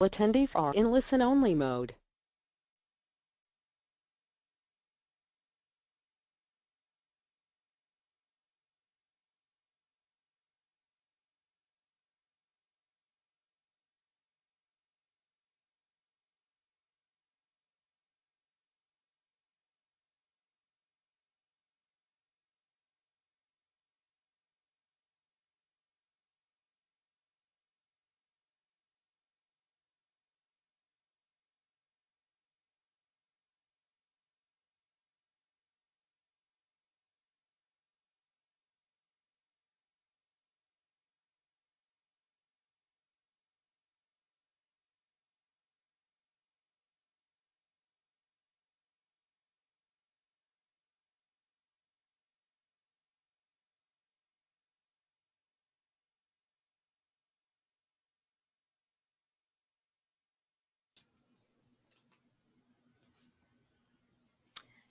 Attendees are in listen-only mode.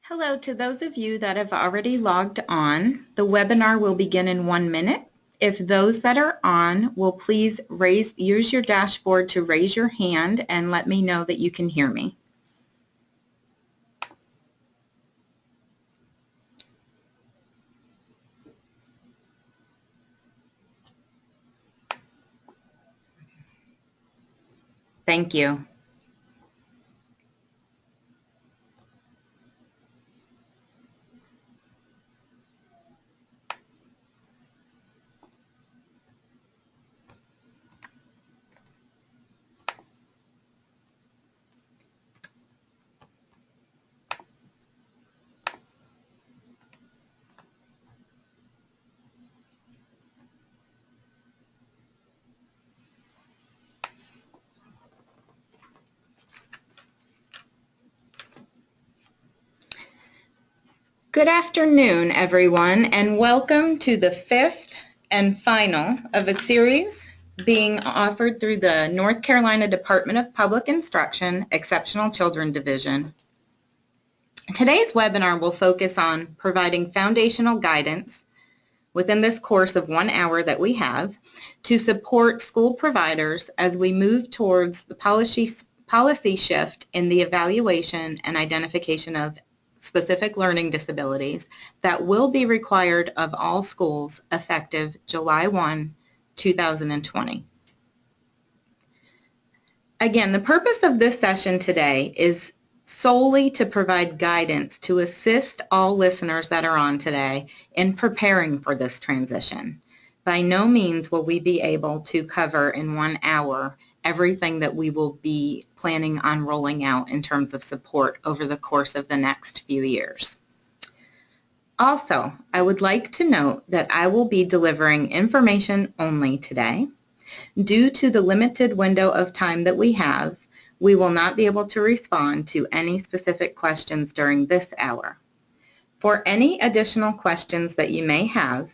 Hello to those of you that have already logged on. The webinar will begin in 1 minute. If those that are on will please use your dashboard to raise your hand and let me know that you can hear me. Thank you. Good afternoon, everyone, and welcome to the fifth and final of a series being offered through the North Carolina Department of Public Instruction Exceptional Children Division. Today's webinar will focus on providing foundational guidance within this course of 1 hour that we have to support school providers as we move towards the policy shift in the evaluation and identification of specific learning disabilities that will be required of all schools effective July 1, 2020. Again, the purpose of this session today is solely to provide guidance to assist all listeners that are on today in preparing for this transition. By no means will we be able to cover in 1 hour everything that we will be planning on rolling out in terms of support over the course of the next few years. Also, I would like to note that I will be delivering information only today. Due to the limited window of time that we have, we will not be able to respond to any specific questions during this hour. For any additional questions that you may have,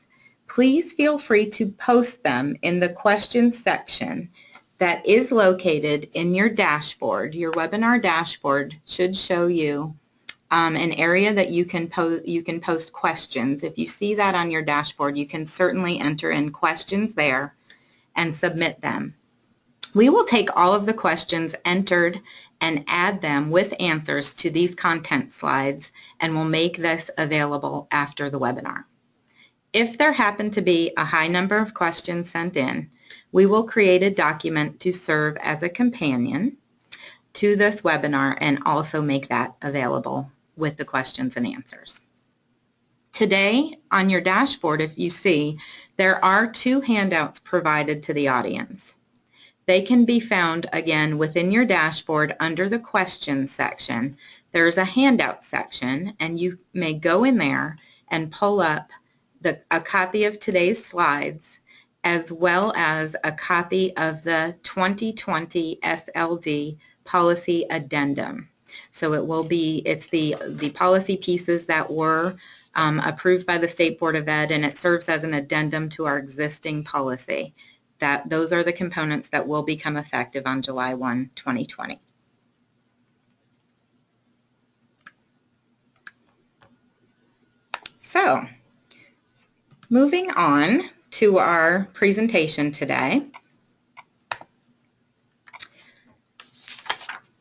please feel free to post them in the questions section that is located in your dashboard. Your webinar dashboard should show you an area that you can post questions. If you see that on your dashboard, you can certainly enter in questions there and submit them. We will take all of the questions entered and add them with answers to these content slides, and we'll make this available after the webinar. If there happen to be a high number of questions sent in, we will create a document to serve as a companion to this webinar and also make that available with the questions and answers. Today, on your dashboard, if you see, there are 2 handouts provided to the audience. They can be found, again, within your dashboard under the questions section. There's a handout section, and you may go in there and pull up a copy of today's slides, as well as a copy of the 2020 SLD policy addendum. So it's the policy pieces that were approved by the State Board of Ed, and it serves as an addendum to our existing policy. Those are the components that will become effective on July 1, 2020. So, moving on to our presentation today.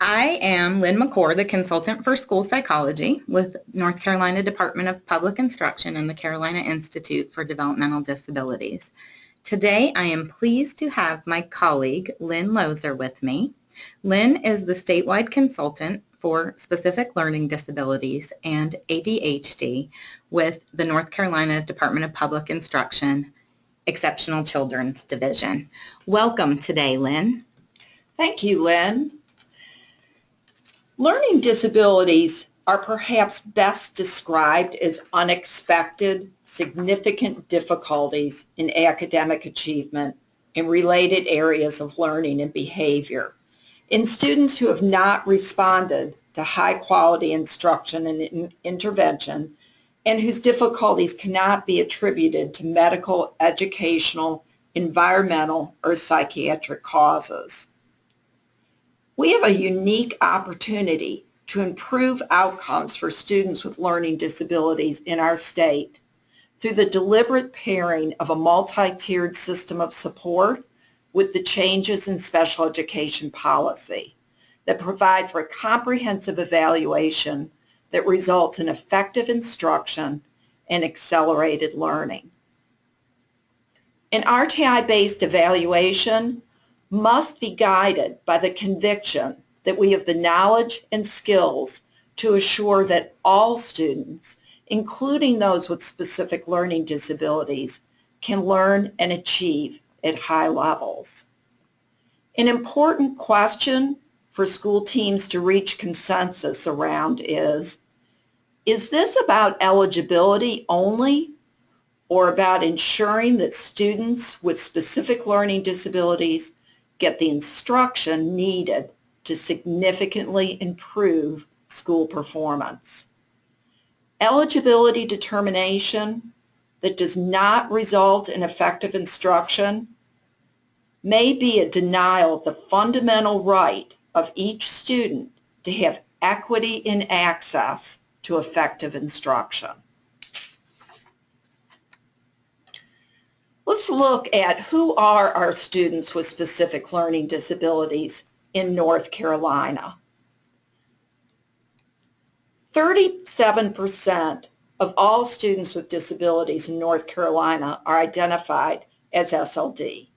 I am Lynn McCord, the consultant for school psychology with North Carolina Department of Public Instruction and the Carolina Institute for Developmental Disabilities. Today, I am pleased to have my colleague, Lynn Lozer, with me. Lynn is the statewide consultant for specific learning disabilities and ADHD with the North Carolina Department of Public Instruction Exceptional Children's Division. Welcome today, Lynn. Thank you, Lynn. Learning disabilities are perhaps best described as unexpected, significant difficulties in academic achievement in related areas of learning and behavior in students who have not responded to high-quality instruction and intervention and whose difficulties cannot be attributed to medical, educational, environmental, or psychiatric causes. We have a unique opportunity to improve outcomes for students with learning disabilities in our state through the deliberate pairing of a multi-tiered system of support with the changes in special education policy that provide for a comprehensive evaluation that results in effective instruction and accelerated learning. An RTI-based evaluation must be guided by the conviction that we have the knowledge and skills to assure that all students, including those with specific learning disabilities, can learn and achieve at high levels. An important question for school teams to reach consensus around is this about eligibility only, or about ensuring that students with specific learning disabilities get the instruction needed to significantly improve school performance? Eligibility determination that does not result in effective instruction may be a denial of the fundamental right of each student to have equity in access to effective instruction. Let's look at who are our students with specific learning disabilities in North Carolina. 37% of all students with disabilities in North Carolina are identified as SLD.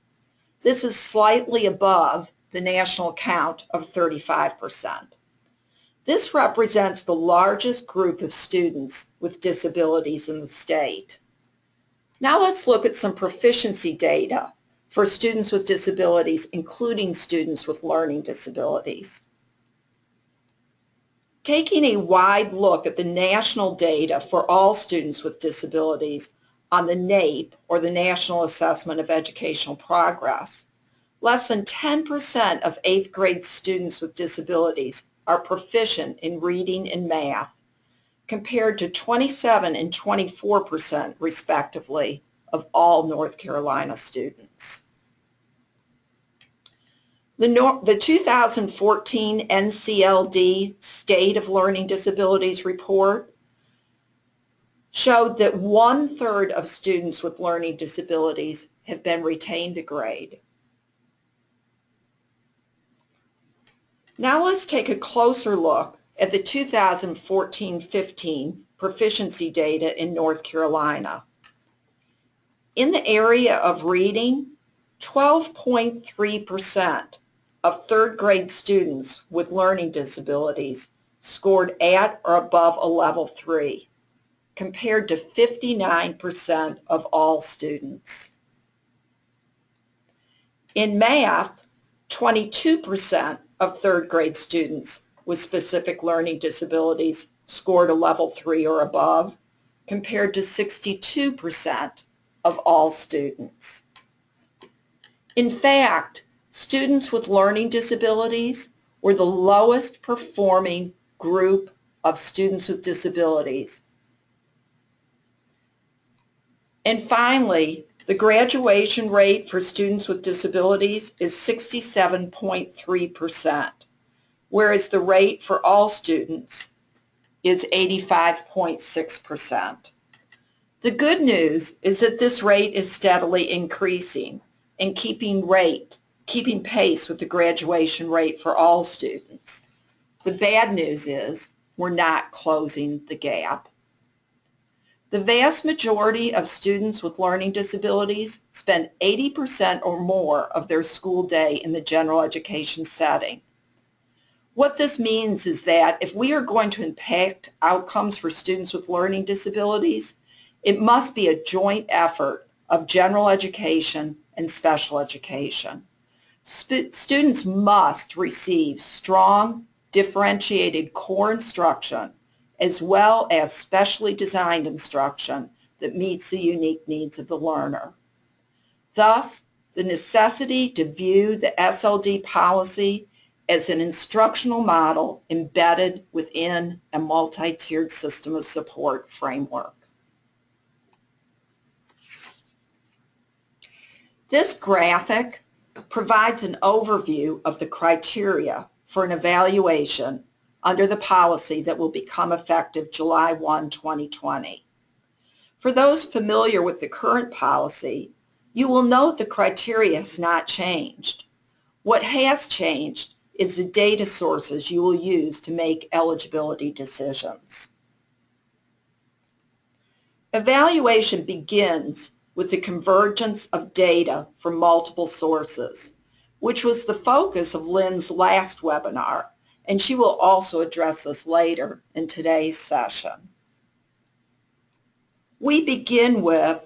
This is slightly above the national count of 35%. This represents the largest group of students with disabilities in the state. Now let's look at some proficiency data for students with disabilities, including students with learning disabilities. Taking a wide look at the national data for all students with disabilities on the NAEP, or the National Assessment of Educational Progress, less than 10% of 8th grade students with disabilities are proficient in reading and math, compared to 27 and 24% respectively of all North Carolina students. The 2014 NCLD State of Learning Disabilities report showed that 1/3 of students with learning disabilities have been retained a grade. Now let's take a closer look at the 2014-15 proficiency data in North Carolina. In the area of reading, 12.3% of 3rd grade students with learning disabilities scored at or above a level 3, compared to 59% of all students. In math, 22% of 3rd grade students with specific learning disabilities scored a level 3 or above, compared to 62% of all students. In fact, students with learning disabilities were the lowest performing group of students with disabilities. And finally, the graduation rate for students with disabilities is 67.3%, whereas the rate for all students is 85.6%. The good news is that this rate is steadily increasing and keeping pace with the graduation rate for all students. The bad news is we're not closing the gap. The vast majority of students with learning disabilities spend 80% or more of their school day in the general education setting. What this means is that if we are going to impact outcomes for students with learning disabilities, it must be a joint effort of general education and special education. Students must receive strong, differentiated core instruction as well as specially designed instruction that meets the unique needs of the learner. Thus, the necessity to view the SLD policy as an instructional model embedded within a multi-tiered system of support framework. This graphic provides an overview of the criteria for an evaluation under the policy that will become effective July 1, 2020. For those familiar with the current policy, you will note the criteria has not changed. What has changed is the data sources you will use to make eligibility decisions. Evaluation begins with the convergence of data from multiple sources, which was the focus of Lynn's last webinar, and she will also address this later in today's session. We begin with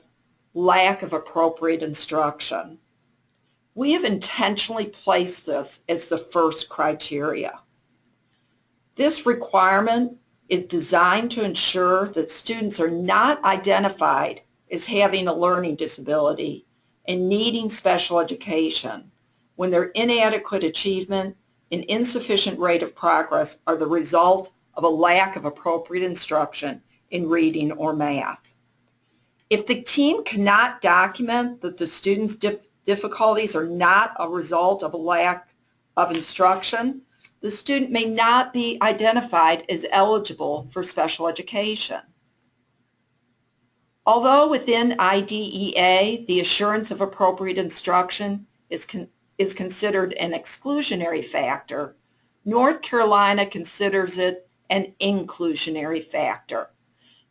lack of appropriate instruction. We have intentionally placed this as the first criteria. This requirement is designed to ensure that students are not identified as having a learning disability and needing special education when their inadequate achievement and insufficient rate of progress are the result of a lack of appropriate instruction in reading or math. If the team cannot document that the student's difficulties are not a result of a lack of instruction, the student may not be identified as eligible for special education. Although within IDEA, the assurance of appropriate instruction is considered an exclusionary factor, North Carolina considers it an inclusionary factor,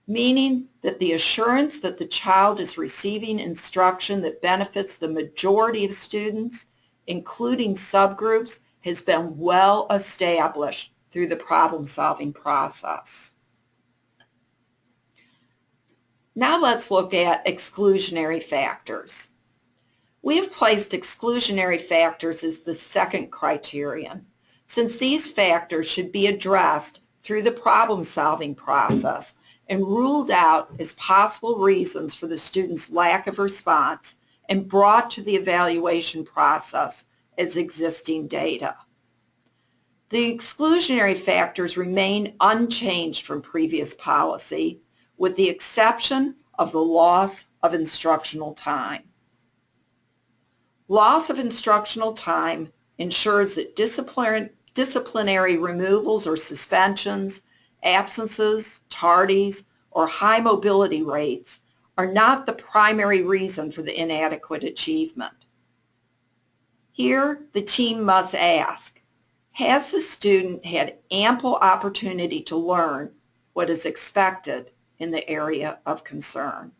meaning that the assurance that the child is receiving instruction that benefits the majority of students, including subgroups, has been well established through the problem-solving process. Now let's look at exclusionary factors. We have placed exclusionary factors as the second criterion, since these factors should be addressed through the problem-solving process and ruled out as possible reasons for the student's lack of response and brought to the evaluation process as existing data. The exclusionary factors remain unchanged from previous policy, with the exception of the loss of instructional time. Loss of instructional time ensures that disciplinary removals or suspensions, absences, tardies, or high mobility rates are not the primary reason for the inadequate achievement. Here, the team must ask, has the student had ample opportunity to learn what is expected in the area of concern?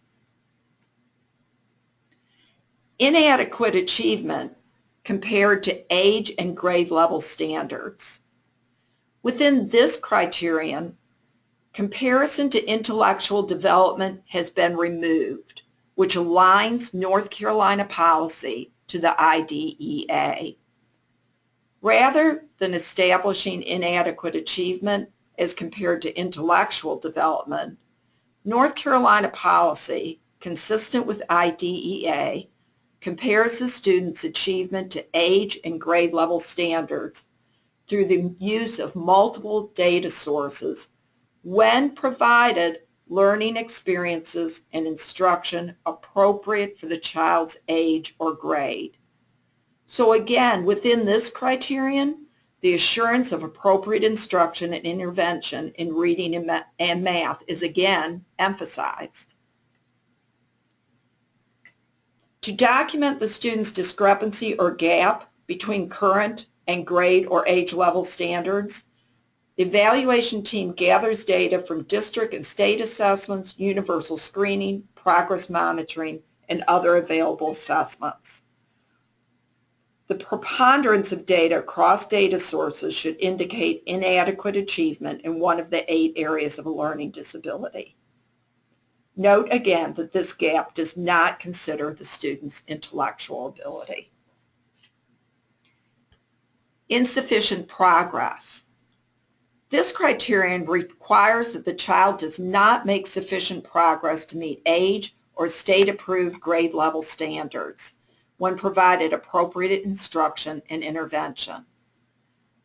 Inadequate achievement compared to age and grade level standards. Within this criterion, comparison to intellectual development has been removed, which aligns North Carolina policy to the IDEA. Rather than establishing inadequate achievement as compared to intellectual development, North Carolina policy, consistent with IDEA, compares the student's achievement to age and grade level standards through the use of multiple data sources when provided learning experiences and instruction appropriate for the child's age or grade. So again, within this criterion, the assurance of appropriate instruction and intervention in reading and math is again emphasized. To document the student's discrepancy or gap between current and grade or age level standards, The evaluation team gathers data from district and state assessments, universal screening, progress monitoring, and other available assessments. The preponderance of data across data sources should indicate inadequate achievement in one of the 8 areas of a learning disability. Note again that this gap does not consider the student's intellectual ability. Insufficient progress. This criterion requires that the child does not make sufficient progress to meet age or state-approved grade level standards when provided appropriate instruction and intervention.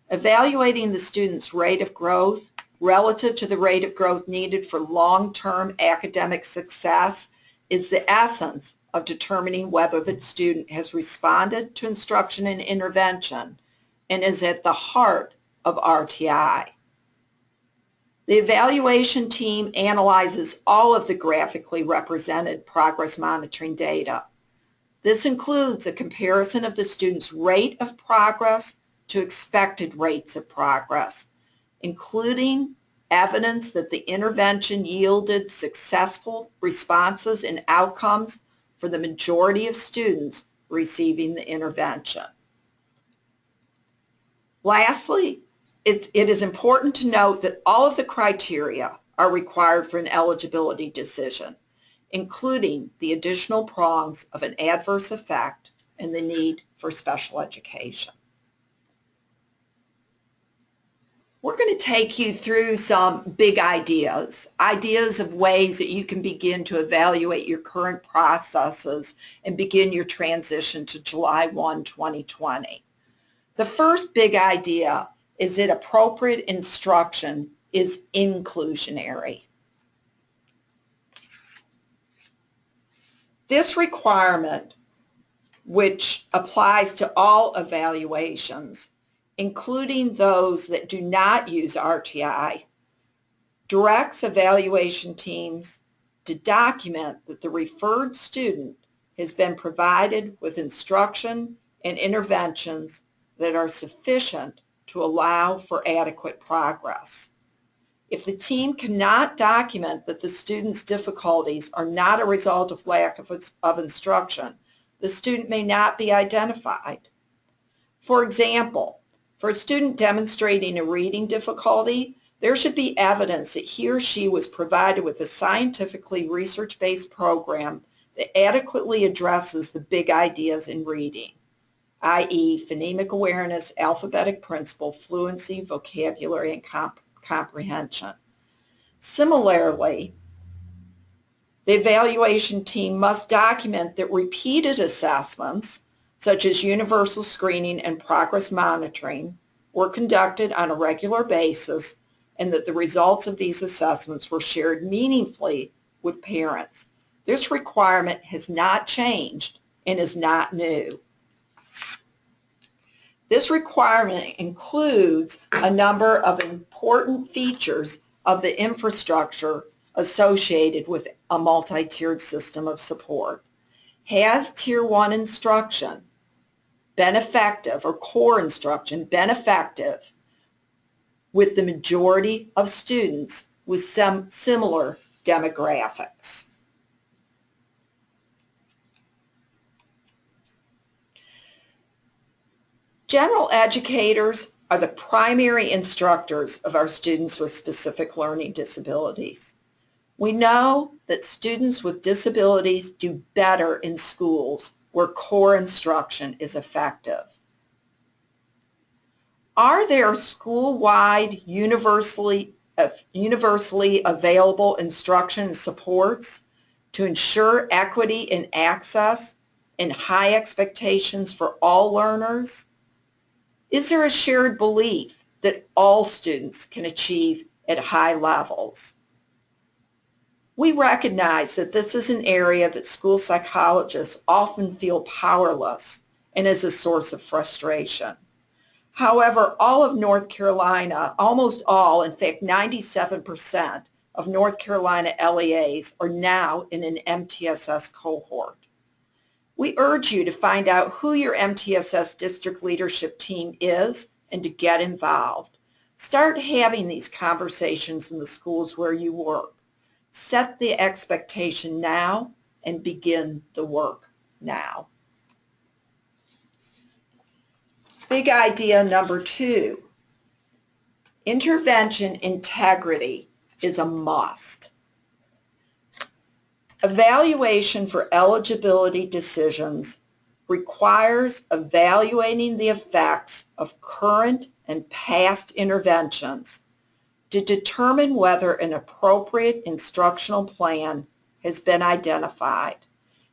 Evaluating the student's rate of growth relative to the rate of growth needed for long-term academic success is the essence of determining whether the student has responded to instruction and intervention and is at the heart of RTI. The evaluation team analyzes all of the graphically represented progress monitoring data. This includes a comparison of the student's rate of progress to expected rates of progress, including evidence that the intervention yielded successful responses and outcomes for the majority of students receiving the intervention. Lastly, it is important to note that all of the criteria are required for an eligibility decision, including the additional prongs of an adverse effect and the need for special education. We're going to take you through some big ideas of ways that you can begin to evaluate your current processes and begin your transition to July 1, 2020. The first big idea is that appropriate instruction is inclusionary. This requirement, which applies to all evaluations, including those that do not use RTI, directs evaluation teams to document that the referred student has been provided with instruction and interventions that are sufficient to allow for adequate progress. If the team cannot document that the student's difficulties are not a result of lack of instruction, the student may not be identified. For example, for a student demonstrating a reading difficulty, there should be evidence that he or she was provided with a scientifically research-based program that adequately addresses the big ideas in reading, i.e. phonemic awareness, alphabetic principle, fluency, vocabulary, and comprehension. Similarly, the evaluation team must document that repeated assessments, such as universal screening and progress monitoring, were conducted on a regular basis and that the results of these assessments were shared meaningfully with parents. This requirement has not changed and is not new. This requirement includes a number of important features of the infrastructure associated with a multi-tiered system of support. Has Tier 1 instruction been effective, or core instruction been effective with the majority of students with some similar demographics? General educators are the primary instructors of our students with specific learning disabilities. We know that students with disabilities do better in schools where core instruction is effective. Are there school-wide, universally available instruction and supports to ensure equity in access and high expectations for all learners? Is there a shared belief that all students can achieve at high levels? We recognize that this is an area that school psychologists often feel powerless and is a source of frustration. However, all of North Carolina, almost all, in fact 97% of North Carolina LEAs are now in an MTSS cohort. We urge you to find out who your MTSS district leadership team is and to get involved. Start having these conversations in the schools where you work. Set the expectation now and begin the work now. Big idea number 2. Intervention integrity is a must. Evaluation for eligibility decisions requires evaluating the effects of current and past interventions to determine whether an appropriate instructional plan has been identified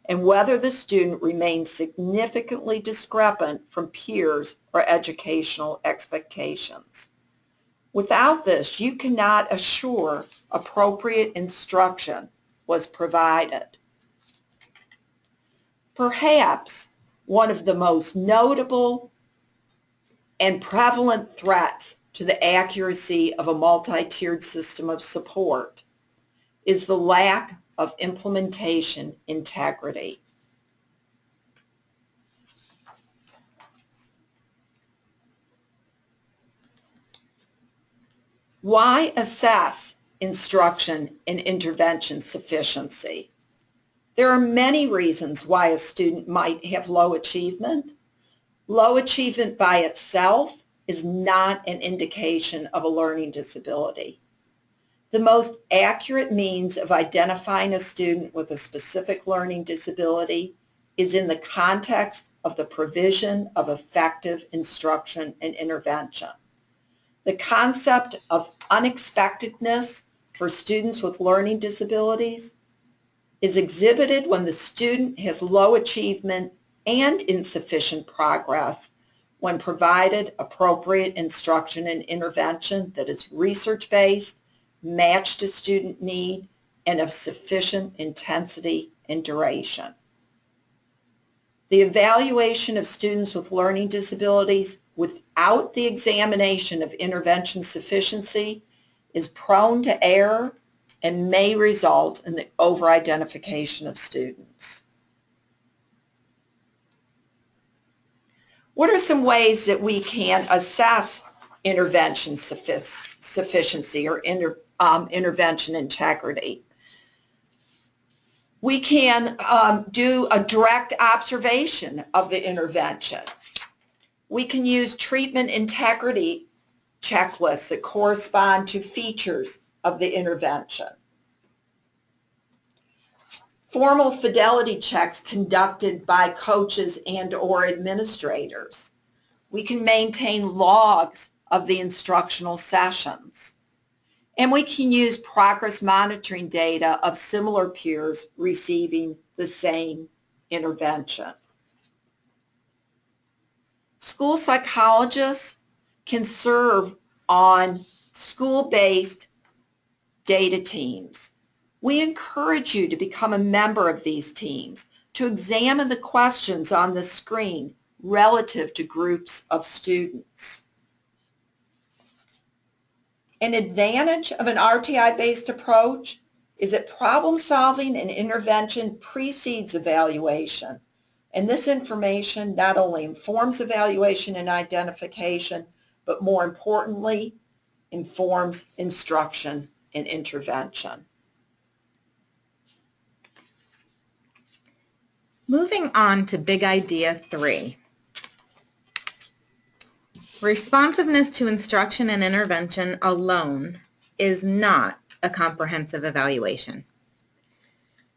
and whether the student remains significantly discrepant from peers or educational expectations. Without this, you cannot assure appropriate instruction was provided. Perhaps one of the most notable and prevalent threats to the accuracy of a multi-tiered system of support is the lack of implementation integrity. Why assess instruction and intervention sufficiency? There are many reasons why a student might have low achievement. Low achievement by itself is not an indication of a learning disability. The most accurate means of identifying a student with a specific learning disability is in the context of the provision of effective instruction and intervention. The concept of unexpectedness for students with learning disabilities is exhibited when the student has low achievement and insufficient progress when provided appropriate instruction and intervention that is research-based, matched to student need, and of sufficient intensity and duration. The evaluation of students with learning disabilities without the examination of intervention sufficiency is prone to error and may result in the over-identification of students. What are some ways that we can assess intervention sufficiency or intervention integrity? We can do a direct observation of the intervention. We can use treatment integrity checklists that correspond to features of the intervention. Formal fidelity checks conducted by coaches and/or administrators. We can maintain logs of the instructional sessions. And we can use progress monitoring data of similar peers receiving the same intervention. School psychologists can serve on school-based data teams. We encourage you to become a member of these teams, to examine the questions on the screen relative to groups of students. An advantage of an RTI-based approach is that problem-solving and intervention precedes evaluation, and this information not only informs evaluation and identification, but more importantly, informs instruction and intervention. Moving on to big idea 3. Responsiveness to instruction and intervention alone is not a comprehensive evaluation.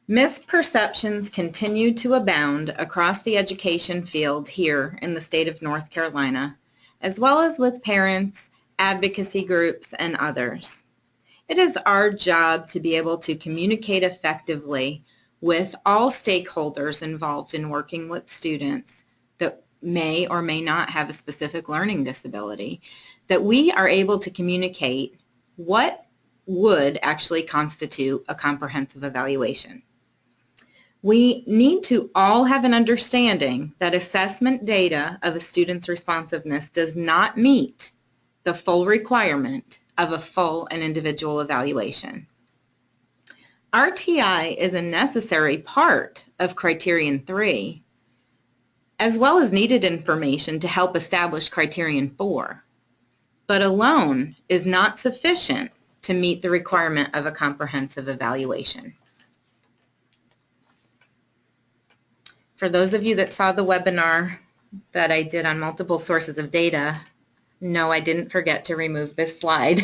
Misperceptions continue to abound across the education field here in the state of North Carolina, as well as with parents, advocacy groups, and others. It is our job to be able to communicate effectively with all stakeholders involved in working with students that may or may not have a specific learning disability, that we are able to communicate what would actually constitute a comprehensive evaluation. We need to all have an understanding that assessment data of a student's responsiveness does not meet the full requirement of a full and individual evaluation. RTI is a necessary part of Criterion 3, as well as needed information to help establish Criterion 4. but alone is not sufficient to meet the requirement of a comprehensive evaluation. For those of you that saw the webinar that I did on multiple sources of data, no, I didn't forget to remove this slide.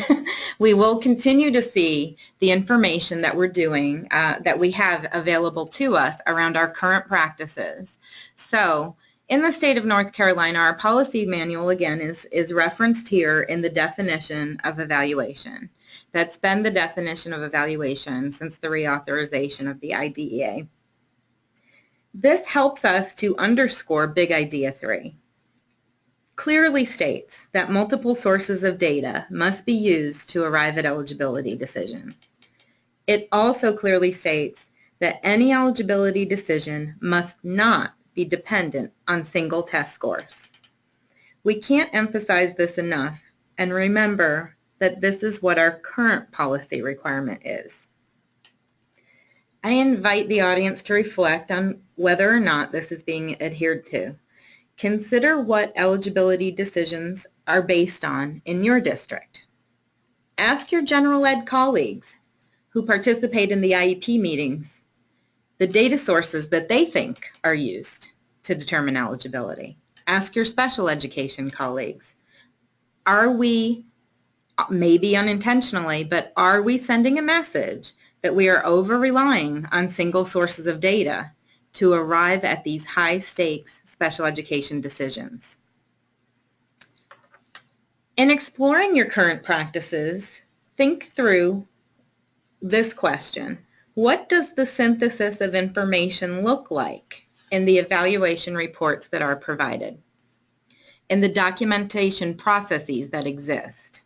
We will continue to see the information that we're doing, that we have available to us around our current practices. So in the state of North Carolina, our policy manual, again, is referenced here in the definition of evaluation. That's been the definition of evaluation since the reauthorization of the IDEA. This helps us to underscore Big Idea 3. Clearly states that multiple sources of data must be used to arrive at eligibility decision. It also clearly states that any eligibility decision must not be dependent on single test scores. We can't emphasize this enough, and remember that this is what our current policy requirement is. I invite the audience to reflect on whether or not this is being adhered to. Consider what eligibility decisions are based on in your district. Ask your general ed colleagues who participate in the IEP meetings the data sources that they think are used to determine eligibility. Ask your special education colleagues, are we, maybe unintentionally, but are we sending a message that we are over-relying on single sources of data to arrive at these high-stakes special education decisions? In exploring your current practices, think through this question. What does the synthesis of information look like in the evaluation reports that are provided, in the documentation processes that exist?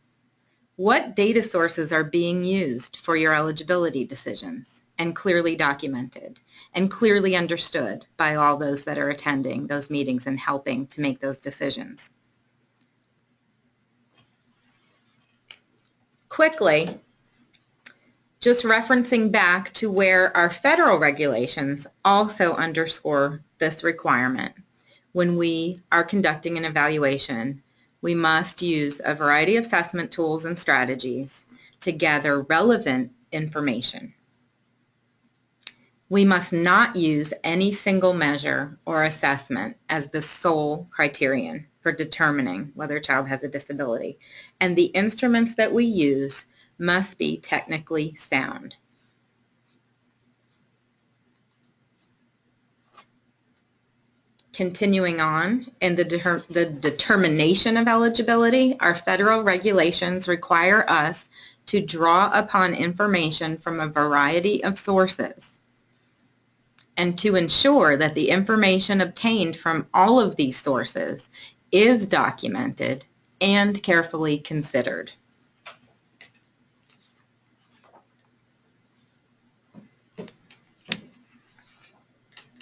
What data sources are being used for your eligibility decisions and clearly documented and clearly understood by all those that are attending those meetings and helping to make those decisions? Quickly, just referencing back to where our federal regulations also underscore this requirement. When we are conducting an evaluation, we must use a variety of assessment tools and strategies to gather relevant information. We must not use any single measure or assessment as the sole criterion for determining whether a child has a disability, and the instruments that we use must be technically sound. Continuing on, in the determination of eligibility, our federal regulations require us to draw upon information from a variety of sources and to ensure that the information obtained from all of these sources is documented and carefully considered.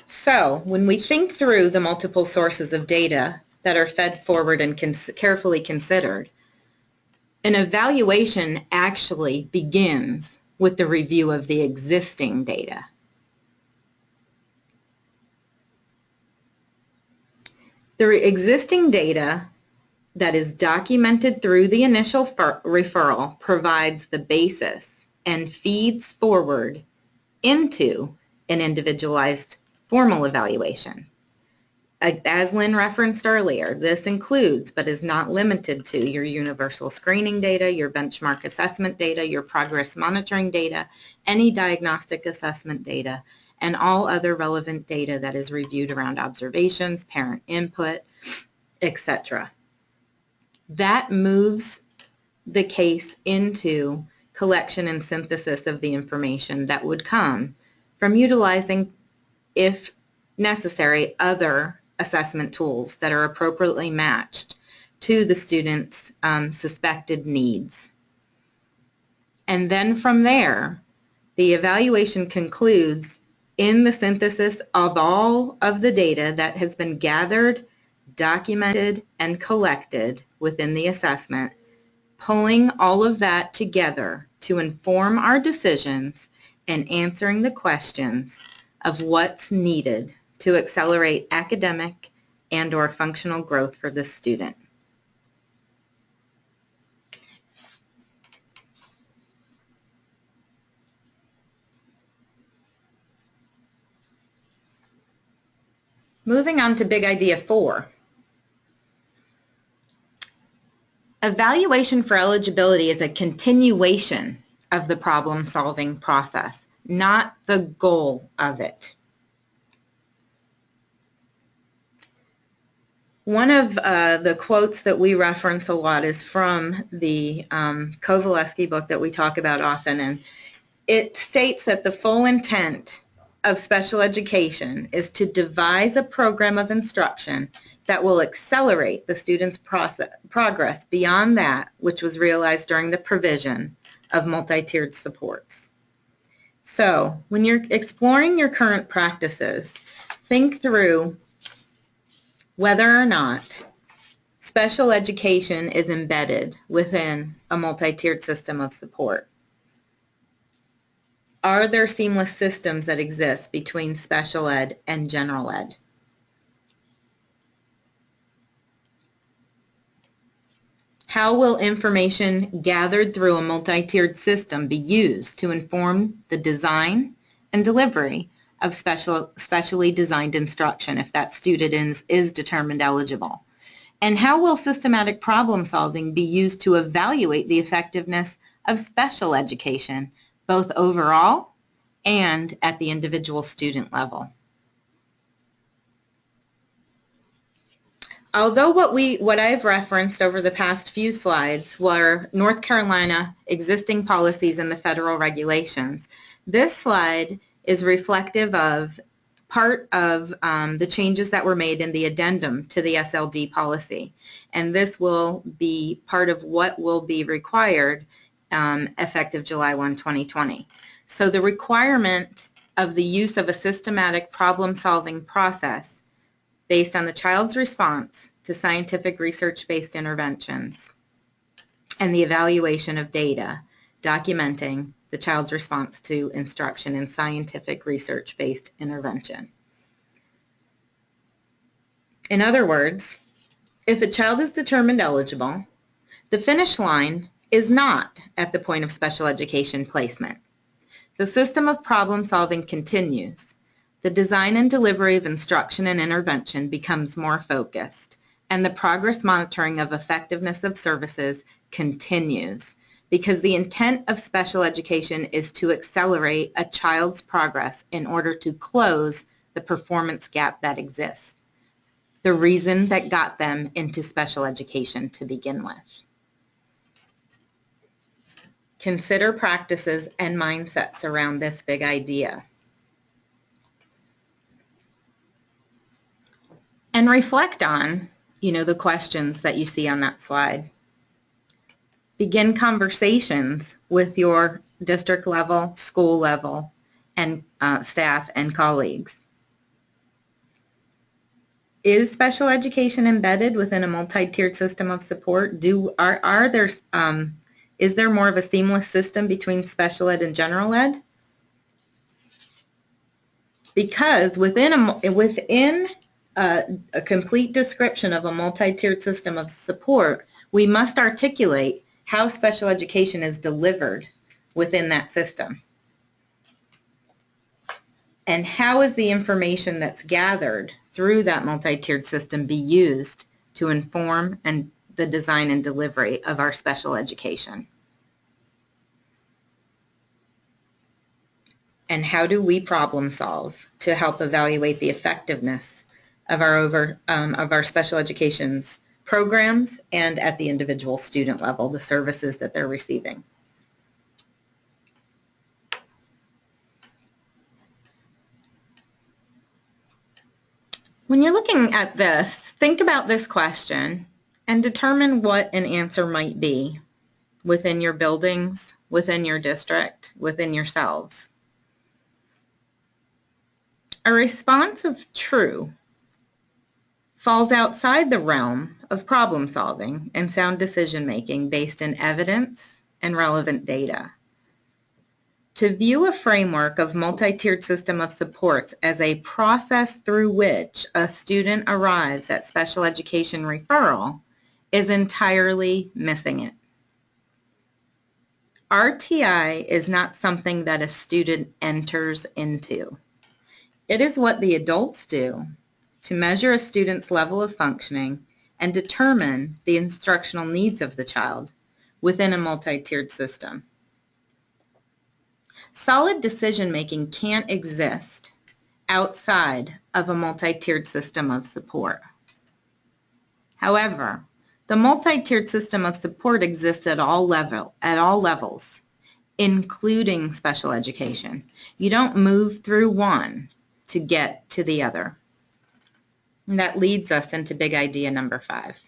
So when we think through the multiple sources of data that are fed forward and carefully considered, an evaluation actually begins with the review of the existing data. The existing data that is documented through the initial referral provides the basis and feeds forward into an individualized formal evaluation. As Lynn referenced earlier, this includes but is not limited to your universal screening data, your benchmark assessment data, your progress monitoring data, any diagnostic assessment data, and all other relevant data that is reviewed around observations, parent input, etc. That moves the case into collection and synthesis of the information that would come from utilizing, if necessary, other assessment tools that are appropriately matched to the student's suspected needs. And then from there, the evaluation concludes in the synthesis of all of the data that has been gathered, documented, and collected within the assessment, pulling all of that together to inform our decisions and answering the questions of what's needed to accelerate academic and/or functional growth for the student. Moving on to big idea 4. Evaluation for eligibility is a continuation of the problem-solving process, not the goal of it. One of the quotes that we reference a lot is from the Kowaleski book that we talk about often, and it states that the full intent of special education is to devise a program of instruction that will accelerate the student's progress beyond that which was realized during the provision of multi-tiered supports. So when you're exploring your current practices, think through whether or not special education is embedded within a multi-tiered system of support. Are there seamless systems that exist between special ed and general ed? How will information gathered through a multi-tiered system be used to inform the design and delivery of specially designed instruction if that student is determined eligible? And how will systematic problem solving be used to evaluate the effectiveness of special education, both overall and at the individual student level? Although what I've referenced over the past few slides were North Carolina existing policies and the federal regulations, this slide is reflective of part of the changes that were made in the addendum to the SLD policy. And this will be part of what will be required effective July 1, 2020. So the requirement of the use of a systematic problem-solving process based on the child's response to scientific research-based interventions and the evaluation of data documenting the child's response to instruction in scientific research-based intervention. In other words, if a child is determined eligible, the finish line is not at the point of special education placement. The system of problem solving continues. The design and delivery of instruction and intervention becomes more focused, and the progress monitoring of effectiveness of services continues, because the intent of special education is to accelerate a child's progress in order to close the performance gap that exists, the reason that got them into special education to begin with. Consider practices and mindsets around this big idea. And reflect on, the questions that you see on that slide. Begin conversations with your district level, school level, and staff and colleagues. Is special education embedded within a multi-tiered system of support? Is there more of a seamless system between special ed and general ed? Because within a complete description of a multi-tiered system of support, we must articulate how special education is delivered within that system. And how is the information that's gathered through that multi-tiered system be used to inform the design and delivery of our special education? And how do we problem solve to help evaluate the effectiveness of our special education's programs and at the individual student level, the services that they're receiving? When you're looking at this, think about this question and determine what an answer might be within your buildings, within your district, within yourselves. A response of true falls outside the realm of problem solving and sound decision making based in evidence and relevant data. To view a framework of multi-tiered system of supports as a process through which a student arrives at special education referral is entirely missing it. RTI is not something that a student enters into. It is what the adults do to measure a student's level of functioning and determine the instructional needs of the child within a multi-tiered system. Solid decision-making can't exist outside of a multi-tiered system of support. However, the multi-tiered system of support exists at all levels, including special education. You don't move through one to get to the other. And that leads us into big idea number 5.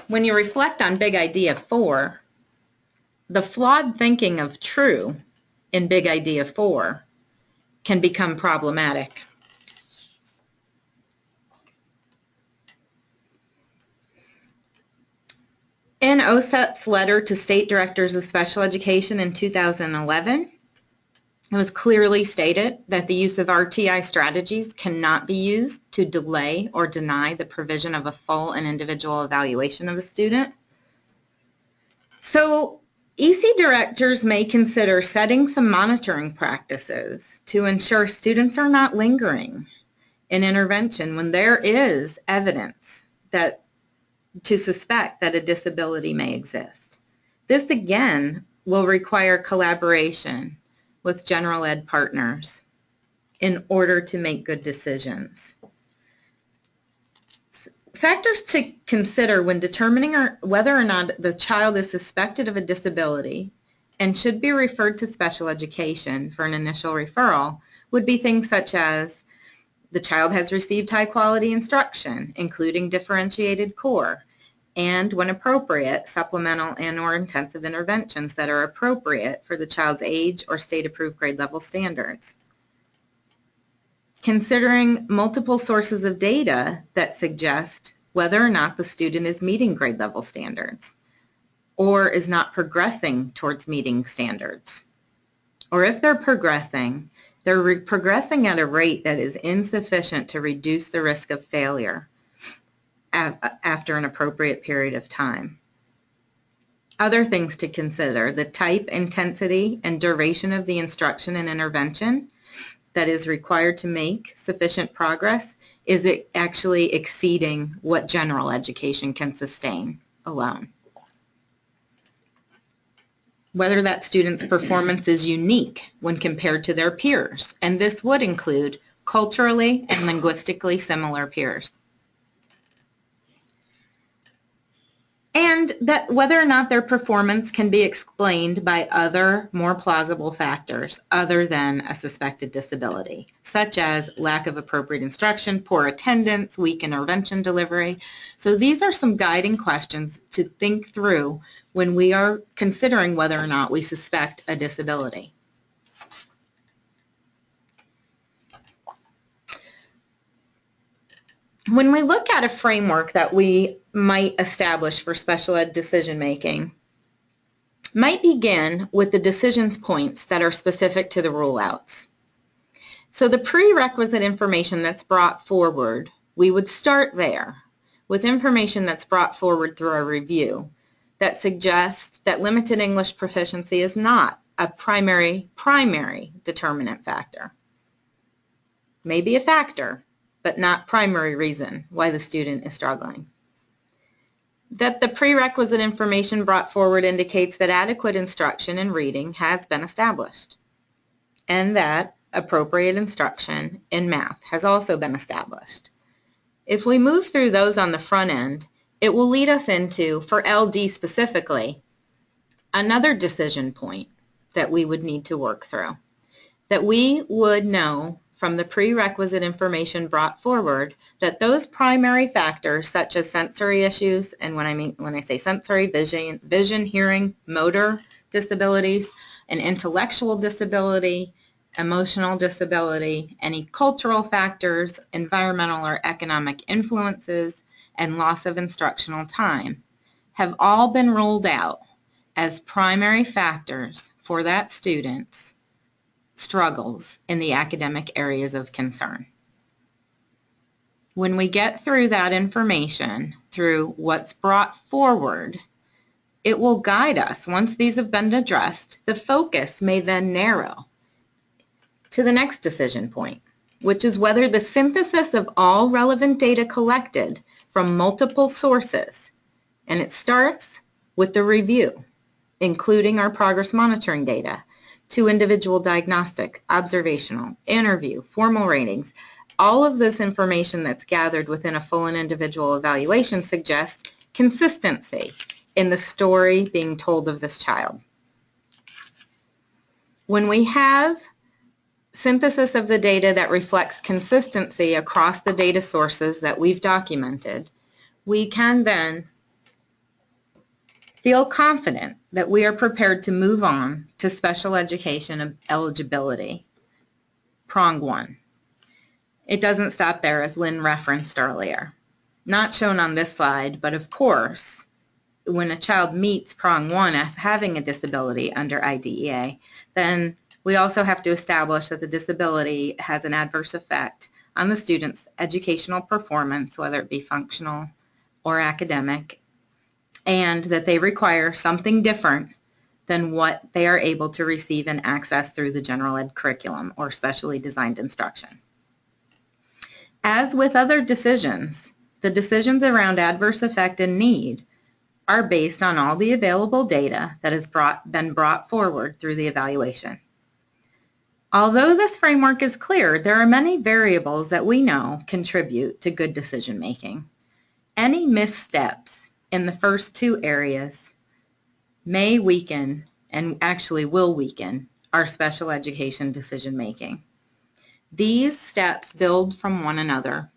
When you reflect on big idea 4, the flawed thinking of true in big idea 4 can become problematic. In OSEP's letter to state directors of special education in 2011, it was clearly stated that the use of RTI strategies cannot be used to delay or deny the provision of a full and individual evaluation of a student. So EC directors may consider setting some monitoring practices to ensure students are not lingering in intervention when there is evidence to suspect that a disability may exist. This again will require collaboration with general ed partners in order to make good decisions. Factors to consider when determining whether or not the child is suspected of a disability and should be referred to special education for an initial referral would be things such as the child has received high quality instruction, including differentiated core, and when appropriate, supplemental and/or intensive interventions that are appropriate for the child's age or state-approved grade level standards. Considering multiple sources of data that suggest whether or not the student is meeting grade level standards or is not progressing towards meeting standards. Or if they're progressing at a rate that is insufficient to reduce the risk of failure after an appropriate period of time. Other things to consider: the type, intensity, and duration of the instruction and intervention that is required to make sufficient progress. Is it actually exceeding what general education can sustain alone? Whether that student's performance is unique when compared to their peers, and this would include culturally and linguistically similar peers. And that whether or not their performance can be explained by other, more plausible factors other than a suspected disability, such as lack of appropriate instruction, poor attendance, weak intervention delivery. So these are some guiding questions to think through when we are considering whether or not we suspect a disability. When we look at a framework that we might establish for special ed decision making, might begin with the decisions points that are specific to the rule outs. So the prerequisite information that's brought forward, we would start there with information that's brought forward through a review that suggests that limited English proficiency is not a primary determinant factor. Maybe a factor, but not primary reason why the student is struggling. That the prerequisite information brought forward indicates that adequate instruction in reading has been established, and that appropriate instruction in math has also been established. If we move through those on the front end, it will lead us into, for LD specifically, another decision point that we would need to work through. That we would know from the prerequisite information brought forward that those primary factors such as sensory issues, and when I say sensory, vision, hearing, motor disabilities, an intellectual disability, emotional disability, any cultural factors, environmental or economic influences, and loss of instructional time have all been ruled out as primary factors for that student's struggles in the academic areas of concern. When we get through that information, through what's brought forward, It will guide us. Once these have been addressed, the focus may then narrow to the next decision point, which is whether the synthesis of all relevant data collected from multiple sources, and it starts with the review, including our progress monitoring data, to individual diagnostic, observational, interview, formal ratings. All of this information that's gathered within a full and individual evaluation suggests consistency in the story being told of this child. When we have synthesis of the data that reflects consistency across the data sources that we've documented, we can then feel confident that we are prepared to move on to special education eligibility, prong 1. It doesn't stop there, as Lynn referenced earlier. Not shown on this slide, but of course, when a child meets prong 1 as having a disability under IDEA, then we also have to establish that the disability has an adverse effect on the student's educational performance, whether it be functional or academic, and that they require something different than what they are able to receive and access through the general ed curriculum or specially designed instruction. As with other decisions, the decisions around adverse effect and need are based on all the available data that has been brought forward through the evaluation. Although this framework is clear, there are many variables that we know contribute to good decision making. Any missteps in the first 2 areas may weaken, and actually will weaken, our special education decision making. These steps build from one another,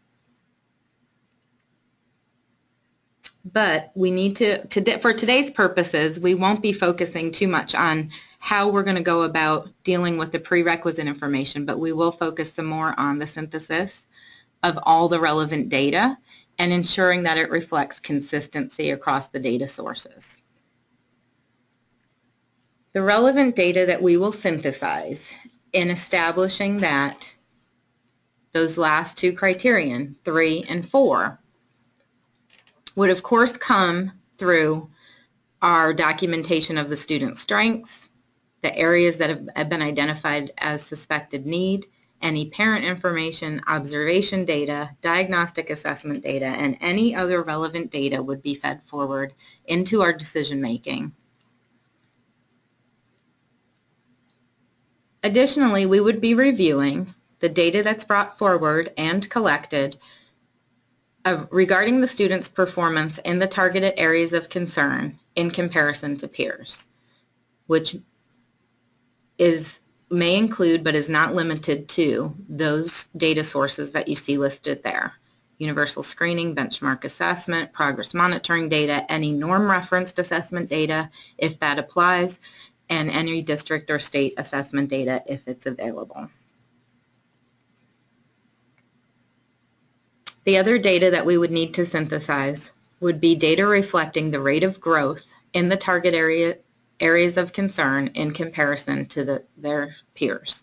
but we need for today's purposes, we won't be focusing too much on how we're going to go about dealing with the prerequisite information, but we will focus some more on the synthesis of all the relevant data and ensuring that it reflects consistency across the data sources. The relevant data that we will synthesize in establishing that those last 2 criterion, 3 and 4, would of course come through our documentation of the student's strengths, the areas that have been identified as suspected need, any parent information, observation data, diagnostic assessment data, and any other relevant data would be fed forward into our decision making. Additionally, we would be reviewing the data that's brought forward and collected regarding the student's performance in the targeted areas of concern in comparison to peers, which may include but is not limited to those data sources that you see listed there. Universal screening, benchmark assessment, progress monitoring data, any norm referenced assessment data if that applies, and any district or state assessment data if it's available. The other data that we would need to synthesize would be data reflecting the rate of growth in the target areas of concern in comparison to their peers.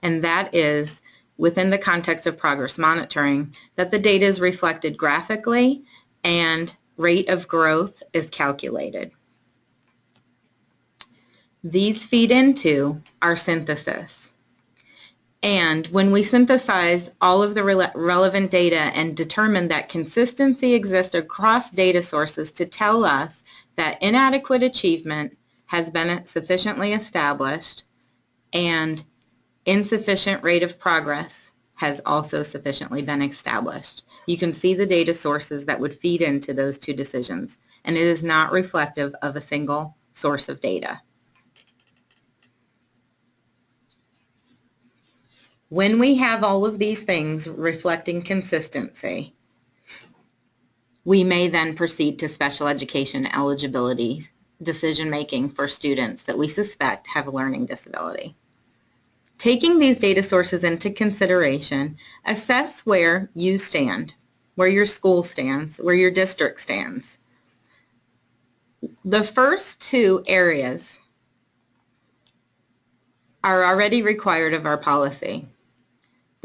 And that is within the context of progress monitoring, that the data is reflected graphically and rate of growth is calculated. These feed into our synthesis. And when we synthesize all of the relevant data and determine that consistency exists across data sources to tell us that inadequate achievement has been sufficiently established and insufficient rate of progress has also sufficiently been established. You can see the data sources that would feed into those 2 decisions, and it is not reflective of a single source of data. When we have all of these things reflecting consistency, we may then proceed to special education eligibility decision-making for students that we suspect have a learning disability. Taking these data sources into consideration, assess where you stand, where your school stands, where your district stands. The first 2 areas are already required of our policy.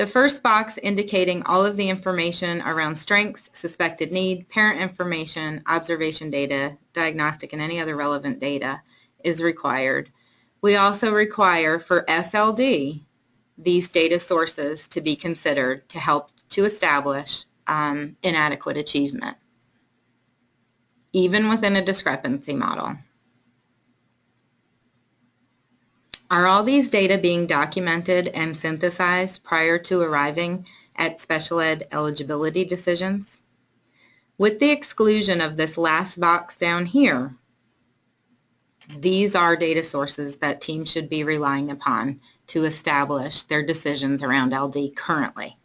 The first box indicating all of the information around strengths, suspected need, parent information, observation data, diagnostic, and any other relevant data is required. We also require for SLD these data sources to be considered to help to establish inadequate achievement, even within a discrepancy model. Are all these data being documented and synthesized prior to arriving at special ed eligibility decisions? With the exclusion of this last box down here, these are data sources that teams should be relying upon to establish their decisions around LD currently.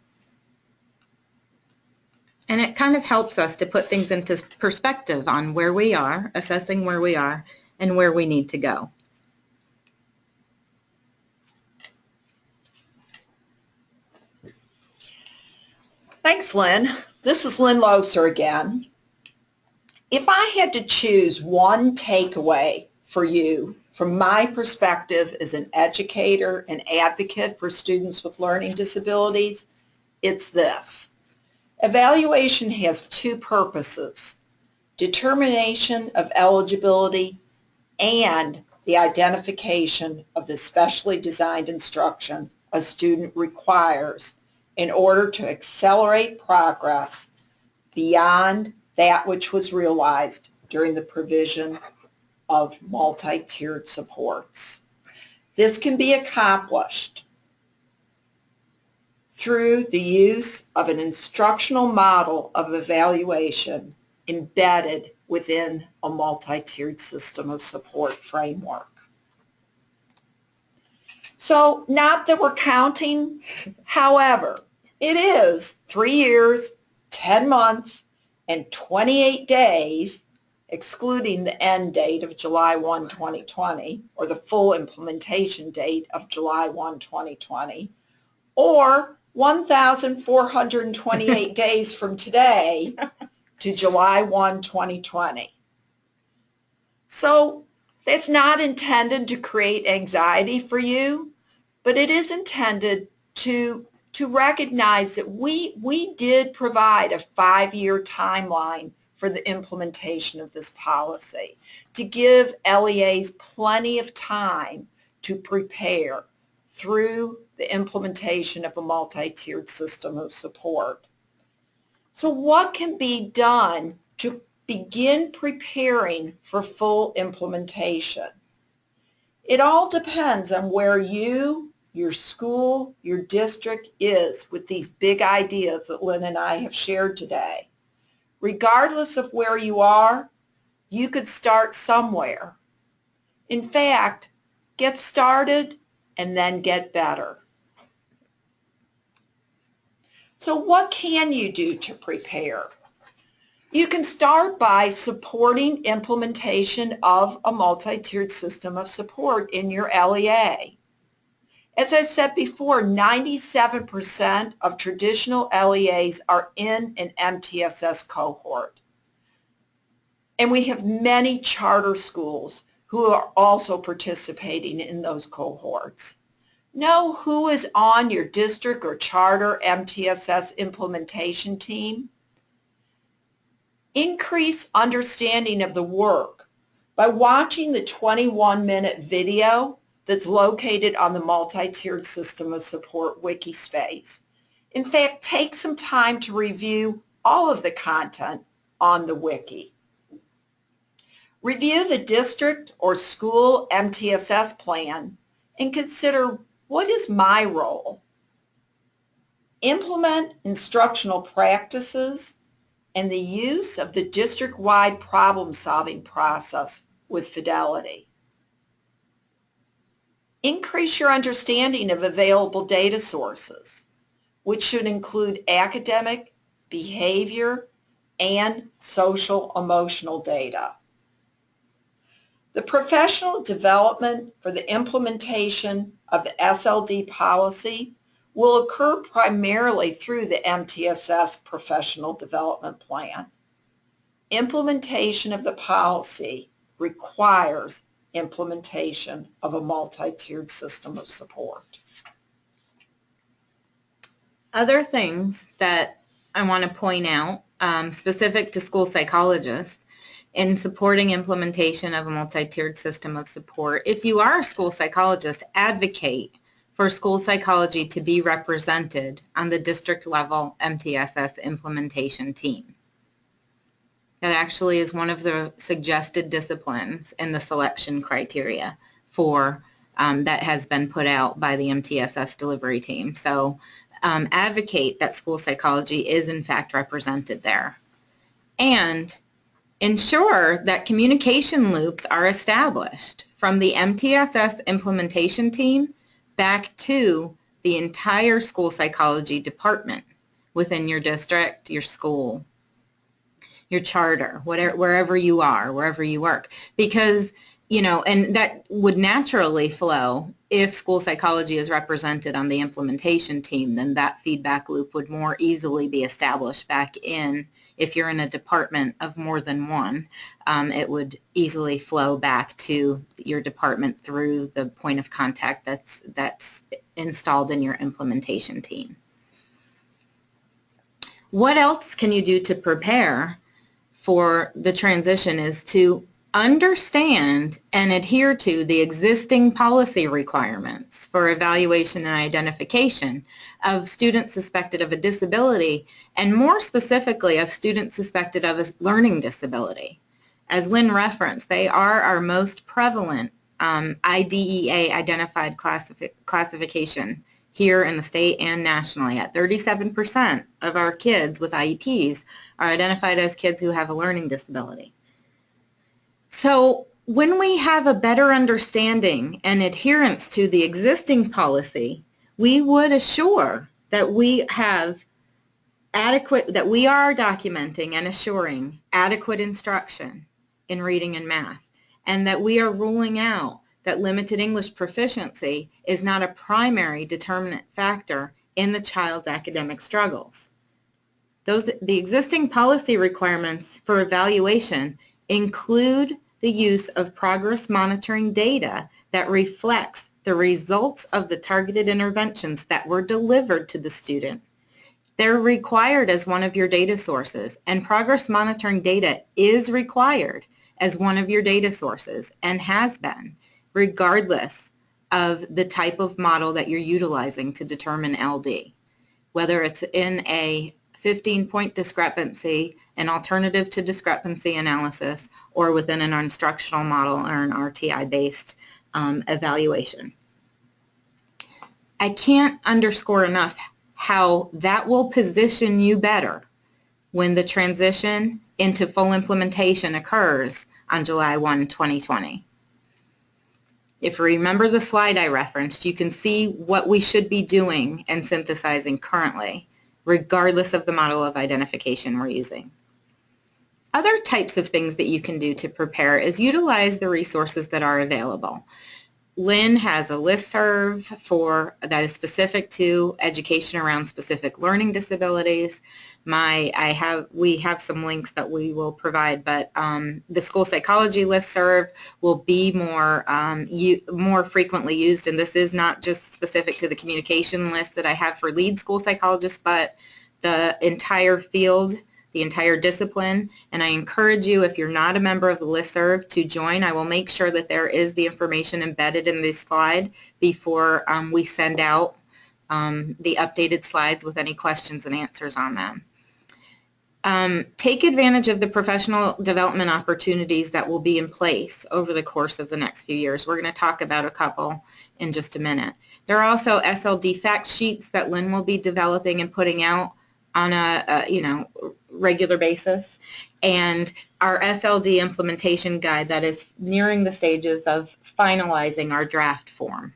And it kind of helps us to put things into perspective on where we are, assessing where we are, and where we need to go. Thanks, Lynn. This is Lynn Loser again. If I had to choose one takeaway for you from my perspective as an educator and advocate for students with learning disabilities, it's this. Evaluation has two purposes: determination of eligibility and the identification of the specially designed instruction a student requires in order to accelerate progress beyond that which was realized during the provision of multi-tiered supports. This can be accomplished through the use of an instructional model of evaluation embedded within a multi-tiered system of support framework. So, not that we're counting, however, it is 3 years, 10 months, and 28 days, excluding the end date of July 1, 2020, or the full implementation date of July 1, 2020, or 1,428 days from today to July 1, 2020. So it's not intended to create anxiety for you, but it is intended to recognize that we did provide a 5-year timeline for the implementation of this policy to give LEAs plenty of time to prepare through the implementation of a multi-tiered system of support. So what can be done to begin preparing for full implementation? It all depends on where you, your school, your district is with these big ideas that Lynn and I have shared today. Regardless of where you are, you could start somewhere. In fact, get started and then get better. So what can you do to prepare? You can start by supporting implementation of a multi-tiered system of support in your LEA. As I said before, 97% of traditional LEAs are in an MTSS cohort. And we have many charter schools who are also participating in those cohorts. Know who is on your district or charter MTSS implementation team. Increase understanding of the work by watching the 21-minute video that's located on the Multi-Tiered System of Support wiki space. In fact, take some time to review all of the content on the wiki. Review the district or school MTSS plan and consider, what is my role? Implement instructional practices and the use of the district-wide problem-solving process with fidelity. Increase your understanding of available data sources, which should include academic, behavior, and social-emotional data. The professional development for the implementation of the SLD policy will occur primarily through the MTSS Professional Development Plan. Implementation of the policy requires implementation of a multi-tiered system of support. Other things that I want to point out, specific to school psychologists, in supporting implementation of a multi-tiered system of support. If you are a school psychologist, advocate for school psychology to be represented on the district level MTSS implementation team. That actually is one of the suggested disciplines in the selection criteria for that has been put out by the MTSS delivery team. So advocate that school psychology is in fact represented there. And ensure that communication loops are established from the MTSS implementation team back to the entire school psychology department within your district, your school, your charter, whatever, wherever you are, wherever you work. Because, you know, and that would naturally flow if school psychology is represented on the implementation team, then that feedback loop would more easily be established back in. If you're in a department of more than one, it would easily flow back to your department through the point of contact that's installed in your implementation team. What else can you do to prepare for the transition is to understand and adhere to the existing policy requirements for evaluation and identification of students suspected of a disability, and more specifically of students suspected of a learning disability. As Lynn referenced, they are our most prevalent IDEA identified classification here in the state and nationally. At 37% of our kids with IEPs are identified as kids who have a learning disability. So when we have a better understanding and adherence to the existing policy, we would assure that we have adequate, that we are documenting and assuring adequate instruction in reading and math, and that we are ruling out that limited English proficiency is not a primary determinant factor in the child's academic struggles. The existing policy requirements for evaluation include the use of progress monitoring data that reflects the results of the targeted interventions that were delivered to the student. They're required as one of your data sources, and progress monitoring data is required as one of your data sources and has been, regardless of the type of model that you're utilizing to determine LD. Whether it's in a 15-point discrepancy, an alternative to discrepancy analysis, or within an instructional model or an RTI-based evaluation. I can't underscore enough how that will position you better when the transition into full implementation occurs on July 1, 2020. If you remember the slide I referenced, you can see what we should be doing and synthesizing currently, regardless of the model of identification we're using. Other types of things that you can do to prepare is utilize the resources that are available. Lynn has a listserv that is specific to education around specific learning disabilities. We have some links that we will provide, but the school psychology listserv will be more frequently used, and this is not just specific to the communication list that I have for lead school psychologists, but the entire field, the entire discipline. And I encourage you, if you're not a member of the listserv, to join. I will make sure that there is the information embedded in this slide before we send out the updated slides with any questions and answers on them. Take advantage of the professional development opportunities that will be in place over the course of the next few years. We're going to talk about a couple in just a minute. There are also SLD fact sheets that Lynn will be developing and putting out on a regular basis, and our SLD implementation guide that is nearing the stages of finalizing our draft form.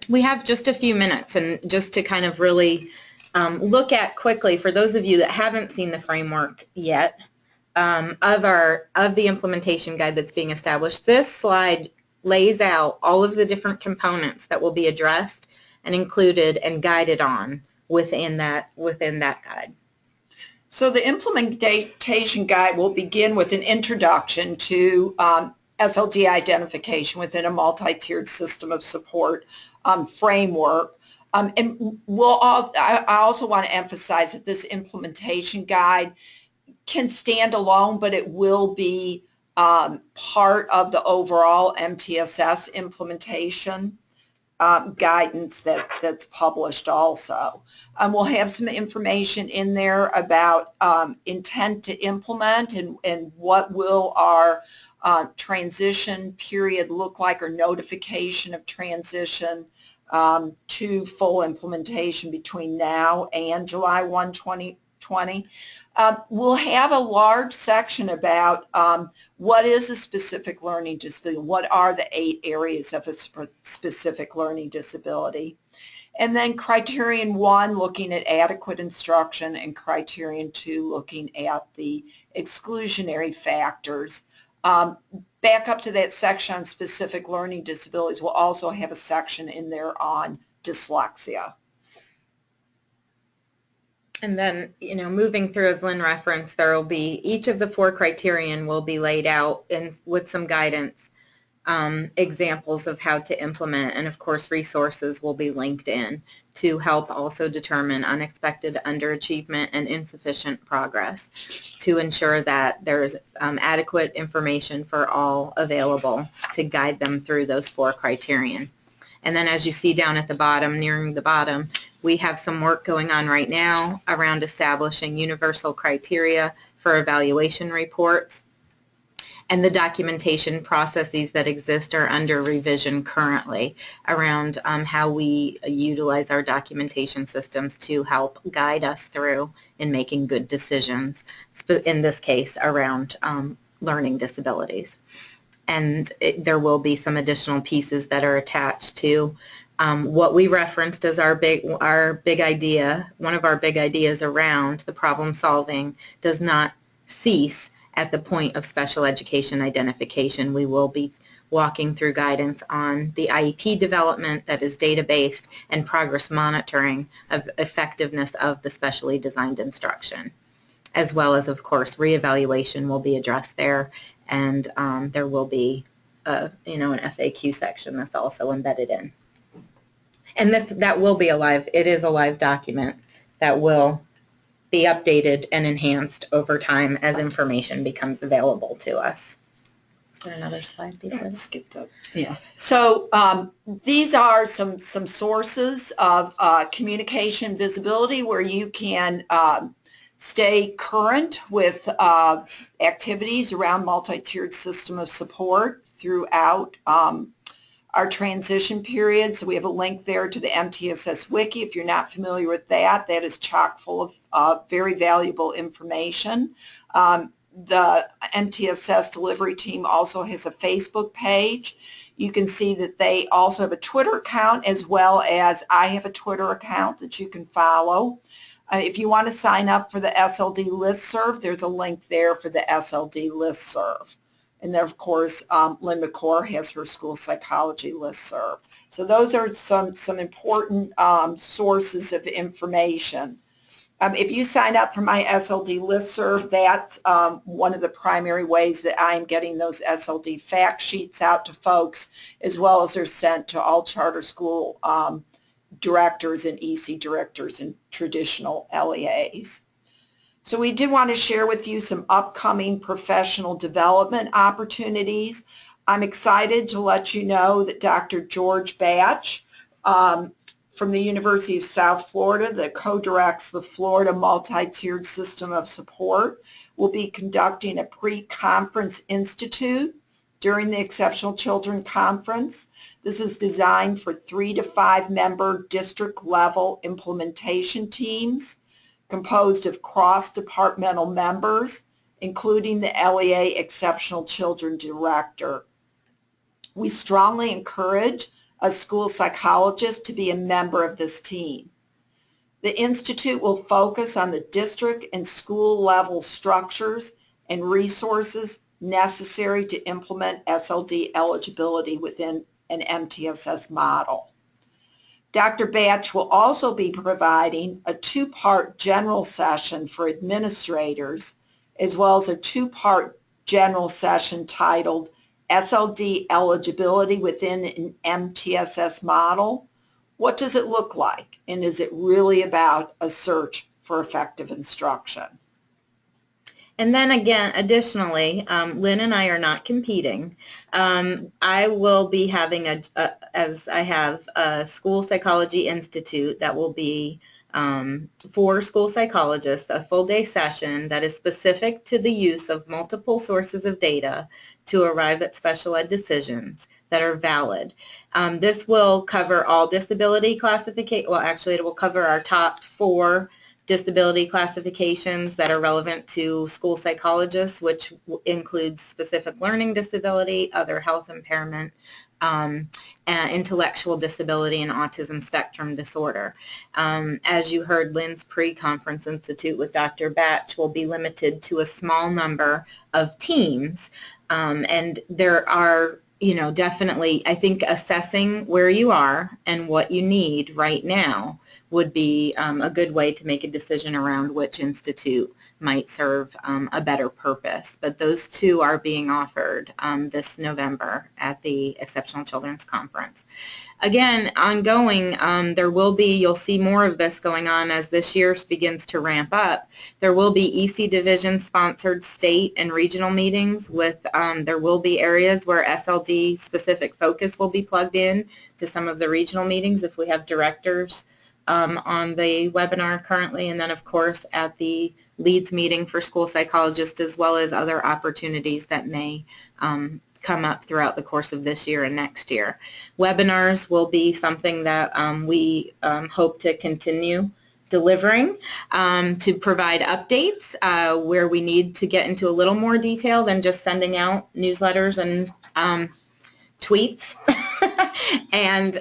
We have just a few minutes, and just to kind of really look at quickly, for those of you that haven't seen the framework yet of the implementation guide that's being established, this slide lays out all of the different components that will be addressed and included and guided on within that guide. So the implementation guide will begin with an introduction to SLD identification within a multi-tiered system of support. framework. And I also want to emphasize that this implementation guide can stand alone, but it will be part of the overall MTSS implementation guidance that's published also. We'll have some information in there about intent to implement and what will our transition period look like, or notification of transition to full implementation between now and July 1, 2020. We'll have a large section about what is a specific learning disability, what are the 8 areas of a specific learning disability. And then criterion 1, looking at adequate instruction, and criterion 2, looking at the exclusionary factors. Back up to that section on specific learning disabilities, we'll also have a section in there on dyslexia. And then, moving through, as Lynn referenced, there will be, each of the 4 criterion will be laid out with some guidance, examples of how to implement, and of course resources will be linked in to help also determine unexpected underachievement and insufficient progress, to ensure that there's adequate information for all available to guide them through those 4 criterion. And then as you see down at the bottom, nearing the bottom, we have some work going on right now around establishing universal criteria for evaluation reports. And the documentation processes that exist are under revision currently around how we utilize our documentation systems to help guide us through in making good decisions, in this case around learning disabilities. And there will be some additional pieces that are attached to what we referenced as our big idea. One of our big ideas around the problem solving does not cease at the point of special education identification. We will be walking through guidance on the IEP development that is data-based, and progress monitoring of effectiveness of the specially designed instruction, as well as, of course, reevaluation will be addressed there, and there will be an FAQ section that's also embedded in. And that will be it is a live document that will be updated and enhanced over time as information becomes available to us. Is there another slide before this? Skipped up. Yeah. So these are some sources of communication visibility where you can stay current with activities around multi-tiered system of support throughout our transition period. So we have a link there to the MTSS Wiki. If you're not familiar with that, that is chock full of very valuable information. The MTSS delivery team also has a Facebook page. You can see that they also have a Twitter account, as well as I have a Twitter account that you can follow. If you want to sign up for the SLD listserv, there's a link there for the SLD listserv. And then, of course, Lynn McCord has her school psychology listserv. So those are some important sources of information. If you sign up for my SLD listserv, that's one of the primary ways that I am getting those SLD fact sheets out to folks, as well as they're sent to all charter school directors and EC directors and traditional LEAs. So we did want to share with you some upcoming professional development opportunities. I'm excited to let you know that Dr. George Batch from the University of South Florida, that co-directs the Florida Multi-Tiered System of Support, will be conducting a pre-conference institute during the Exceptional Children Conference. This is designed for 3 to 5 member district level implementation teams composed of cross-departmental members, including the LEA Exceptional Children Director. We strongly encourage a school psychologist to be a member of this team. The Institute will focus on the district and school level structures and resources necessary to implement SLD eligibility within an MTSS model. Dr. Batch will also be providing a 2-part general session for administrators, as well as a 2-part general session titled SLD Eligibility Within an MTSS Model, What does it look like? And is it really about a search for effective instruction? And then again, additionally, Lynn and I are not competing. I will be having as I have, a school psychology institute that will be for school psychologists, a full day session that is specific to the use of multiple sources of data to arrive at special ed decisions that are valid. This will cover all disability classification. Well, actually, it will cover our top 4 disability classifications that are relevant to school psychologists, which includes specific learning disability, other health impairment, intellectual disability, and autism spectrum disorder. As you heard, Lynn's pre-conference institute with Dr. Batch will be limited to a small number of teams, and there are definitely, I think assessing where you are and what you need right now would be a good way to make a decision around which institute might serve a better purpose. But those 2 are being offered this November at the Exceptional Children's Conference. Again, ongoing, you'll see more of this going on as this year begins to ramp up. There will be EC Division sponsored state and regional meetings with, there will be areas where SLD specific focus will be plugged in to some of the regional meetings if we have directors on the webinar currently, and then of course at the leads meeting for school psychologists, as well as other opportunities that may come up throughout the course of this year and next year. Webinars will be something that we hope to continue delivering to provide updates where we need to get into a little more detail than just sending out newsletters and tweets. And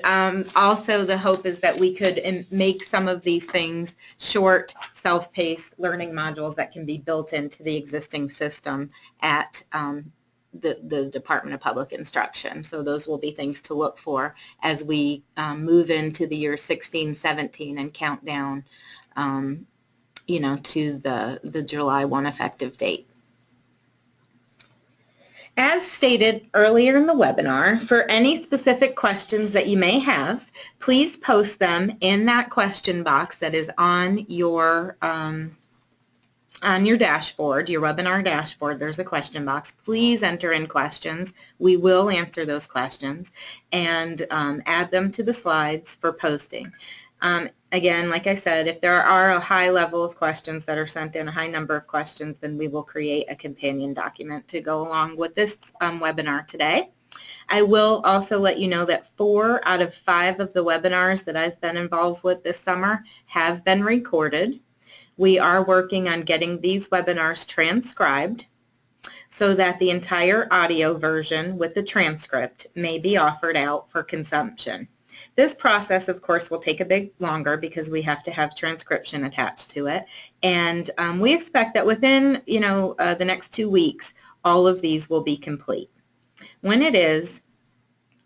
also the hope is that we could make some of these things short, self-paced learning modules that can be built into the existing system at the Department of Public Instruction. So those will be things to look for as we move into the year 16, 17 and count down to the July 1 effective date. As stated earlier in the webinar, for any specific questions that you may have, please post them in that question box that is on your dashboard, your webinar dashboard. There's a question box. Please enter in questions. We will answer those questions and add them to the slides for posting. Again, like I said, if there are a high level of questions that are sent in, a high number of questions, then we will create a companion document to go along with this webinar today. I will also let you know that 4 out of 5 of the webinars that I've been involved with this summer have been recorded. We are working on getting these webinars transcribed so that the entire audio version with the transcript may be offered out for consumption. This process, of course, will take a bit longer because we have to have transcription attached to it, and we expect that within the next 2 weeks, all of these will be complete. When it is,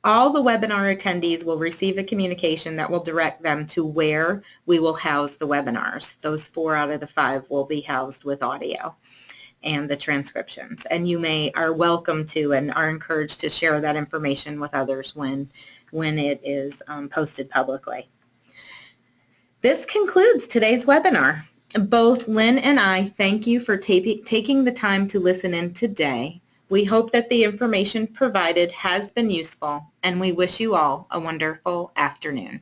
all the webinar attendees will receive a communication that will direct them to where we will house the webinars. Those 4 out of the 5 will be housed with audio and the transcriptions, and you are welcome to and are encouraged to share that information with others when it is posted publicly. This concludes today's webinar. Both Lynn and I thank you for taking the time to listen in today. We hope that the information provided has been useful, and we wish you all a wonderful afternoon.